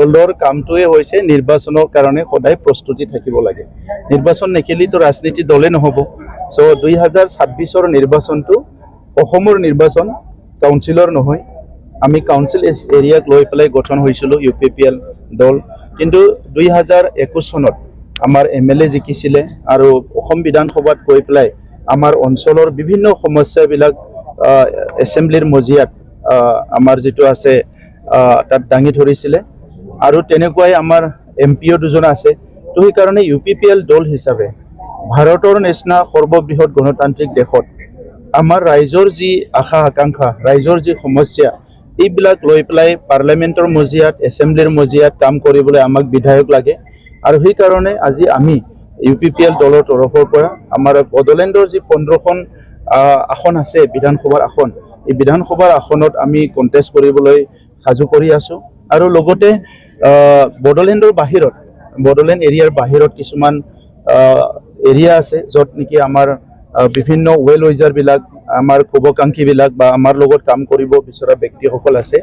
দলৰ কামটোৱে হৈছে নিৰ্বাচনৰ কাৰণে সদায় প্ৰস্তুতি থাকিব লাগে। নিৰ্বাচন নেখেলিতো ৰাজনীতি দলে নহ'ব। চ' 2026 নিৰ্বাচনটো অসমৰ নিৰ্বাচন, কাউন্সিলৰ নহয়। আমি কাউন্সিল এৰিয়াক লৈ পেলাই গঠন হৈছিলোঁ UPPL দল, কিন্তু 2021 চনত আমাৰ MLA জিকিছিলে আৰু অসম বিধানসভাত গৈ পেলাই আমাৰ অঞ্চলৰ বিভিন্ন সমস্যাবিলাক এছেম্বলিৰ মজিয়াত আমাৰ যিটো আছে তাত দাঙি ধৰিছিলে আৰু তেনেকুৱাই আমাৰ MPও দুজন আছে। তো সেইকাৰণে UPPL দল হিচাপে ভাৰতৰ নিচিনা সৰ্ববৃহৎ গণতান্ত্ৰিক দেশত আমাৰ ৰাইজৰ যি আশা আকাংক্ষা, ৰাইজৰ যি সমস্যা, এইবিলাক লৈ পেলাই পাৰ্লিয়ামেণ্টৰ মজিয়াত, এছেম্বলিৰ মজিয়াত কাম কৰিবলৈ আমাক বিধায়ক লাগে। আৰু সেইকাৰণে আজি আমি UPPL দলৰ তৰফৰ পৰা আমাৰ বড়োলেণ্ডৰ যি 15খন আসন আছে বিধানসভাৰ আসন, এই বিধানসভাৰ আসনত আমি কণ্টেষ্ট কৰিবলৈ সাজু কৰি আছোঁ। আৰু লগতে বড়োলেণ্ডৰ বাহিৰত, বড়োলেণ্ড এৰিয়াৰ বাহিৰত কিছুমান এৰিয়া আছে য'ত নেকি আমাৰ বিভিন্ন ৱেল উইজাৰবিলাক, আমাৰ শুভাকাংক্ষীবিলাক বা আমাৰ লগত কাম কৰিব বিচৰা ব্যক্তিসকল আছে,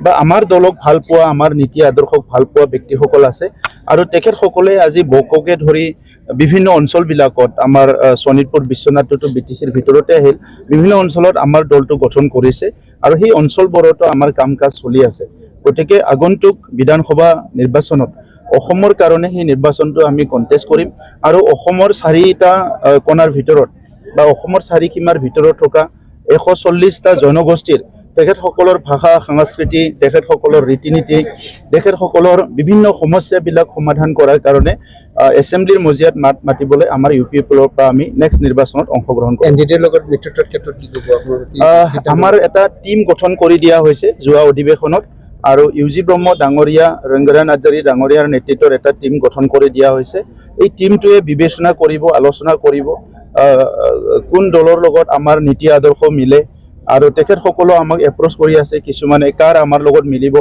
বা আমাৰ দলক ভাল পোৱা, আমাৰ নীতি আদৰ্শক ভাল পোৱা ব্যক্তিসকল আছে। আৰু তেখেতসকলে আজি বককে ধৰি বিভিন্ন অঞ্চলবিলাকত, আমাৰ শোণিতপুৰ বিশ্বনাথটো BTCৰ ভিতৰতে আহিল, বিভিন্ন অঞ্চলত আমাৰ দলটো গঠন কৰিছে আৰু সেই অঞ্চলবোৰতো আমাৰ কাম কাজ চলি আছে। গতিকে আগন্তুক বিধানসভা নিৰ্বাচনত অসমৰ কাৰণে সেই নিৰ্বাচনটো আমি কণ্টেষ্ট কৰিম আৰু অসমৰ 4টা কোণাৰ ভিতৰত বা অসমৰ 4 সীমাৰ ভিতৰত থকা 140টা জনগোষ্ঠীৰ তেখেতসকলৰ ভাষা সংস্কৃতি, তেখেতসকলৰ ৰীতি নীতি, তেখেতসকলৰ বিভিন্ন সমস্যাবিলাক সমাধান কৰাৰ কাৰণে এছেম্বলিৰ মজিয়াত মাতিবলৈ আমাৰ UPPLৰ পৰা আমি নেক্সট নিৰ্বাচনত অংশগ্ৰহণ কৰিম। এনডিএৰ লগত নেতৃত্বৰ ক্ষেত্ৰত কি ক'ব আপোনালোকে? আমাৰ এটা টিম গঠন কৰি দিয়া হৈছে যোৱা অধিৱেশনত, আৰু UG ব্ৰহ্ম ডাঙৰীয়া, ৰংগৰা নাৰ্জাৰী ডাঙৰীয়াৰ নেতৃত্বত এটা টিম গঠন কৰি দিয়া হৈছে। এই টিমটোৱে বিবেচনা কৰিব, আলোচনা কৰিব কোন দলৰ লগত আমাৰ নীতি আদৰ্শ মিলে, আৰু তেখেতসকলো আমাক এপ্ৰ'চ কৰি আছে কিছুমানে কাৰ আমাৰ লগত মিলিব।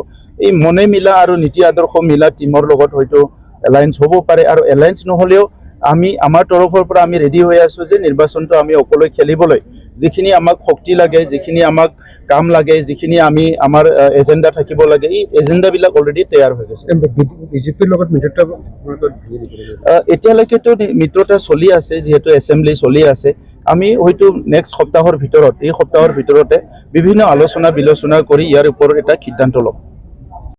এই মনে মিলা আৰু নীতি আদৰ্শ মিলা টিমৰ লগত হয়তো এলায়েন্স হ'ব পাৰে, আৰু এলায়েন্স নহ'লেও আমি আমাৰ তৰফৰ পৰা আমি ৰেডি হৈ আছোঁ যে নিৰ্বাচনটো আমি অকলে খেলিবলৈ যিখিনি আমাক শক্তি লাগে, যিখিনি আমাক কাম লাগে, যিখিনি আমি আমাৰ এজেণ্ডা থাকিব লাগে, এই এজেণ্ডাবিলাক অলৰেডি তৈয়াৰ হৈ গৈছে। বিজেপিৰ লগত মিত্ৰতা এতিয়ালৈকেতো মিত্ৰতা চলি আছে, যিহেতু এছেম্বলি চলি আছে। আমি হয়তো নেক্সট সপ্তাহৰ ভিতৰত, এই সপ্তাহৰ ভিতৰতে বিভিন্ন আলোচনা বিলোচনা কৰি ইয়াৰ ওপৰত এটা সিদ্ধান্ত ল'ম।